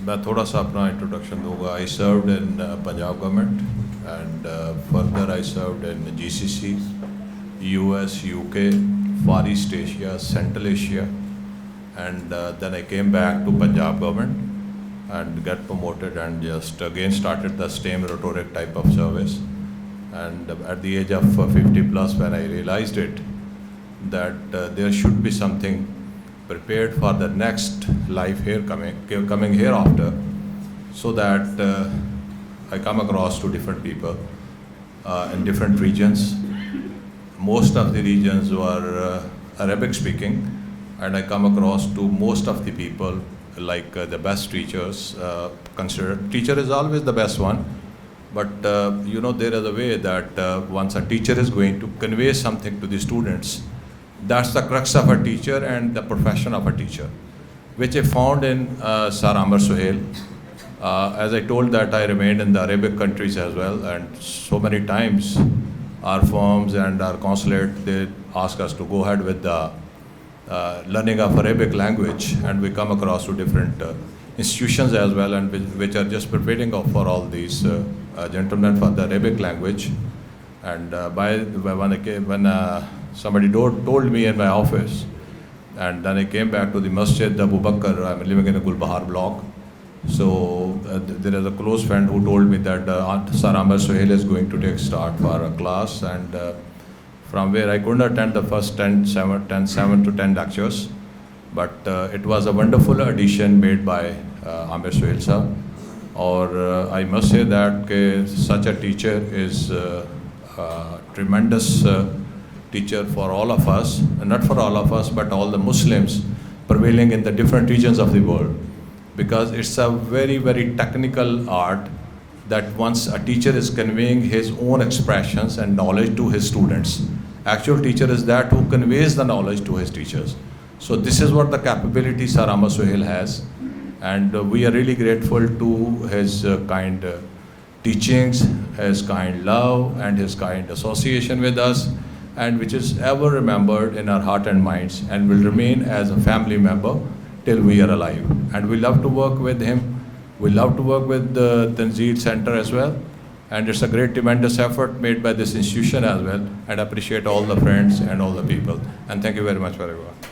मैं थोड़ा सा अपना इंट्रोडक्शन दूंगा. I served in Punjab government and further I served in GCC, US, UK, Far East Asia, Central Asia, and then I came back to Punjab government and got promoted and just again started the same rhetoric type of service. And at the age of 50 plus, when I realized it, that there should be something prepared for the next life here coming hereafter, so that I come across to different people in different regions. Most of the regions were Arabic speaking, and I come across to most of the people like the best teachers. Considered teacher is always the best one, but there is a way that once a teacher is going to convey something to the students, that's the crux of a teacher and the profession of a teacher, which I found in Sir Amir Sohail. As I told that I remained in the Arabic countries as well, and so many times our firms and our consulate, they ask us to go ahead with the learning of Arabic language, and we come across to different institutions as well, and which are just preparing for all these gentlemen for the Arabic language. And when somebody told me in my office, and then I came back to the Masjid Abu Bakr. I'm living in a Gulbahar block. So there is a close friend who told me that Sir Amir Sohail is going to take start for a class, and from where I couldn't attend the first 7 to 10 lectures, but it was a wonderful addition made by Amir Sohail sir. Or I must say that such a teacher is a tremendous teacher for all of us, and not for all of us, but all the Muslims prevailing in the different regions of the world, because it's a very, very technical art that once a teacher is conveying his own expressions and knowledge to his students. Actual teacher is that who conveys the knowledge to his teachers. So this is what the capability Sir Amir Sohail has, and we are really grateful to his kind teachings, his kind love, and his kind association with us, and which is ever remembered in our heart and minds, and will remain as a family member till we are alive. And we love to work with him. We love to work with the Tanzeel Center as well. And it's a great, tremendous effort made by this institution as well. And I appreciate all the friends and all the people. And thank you very much for everyone.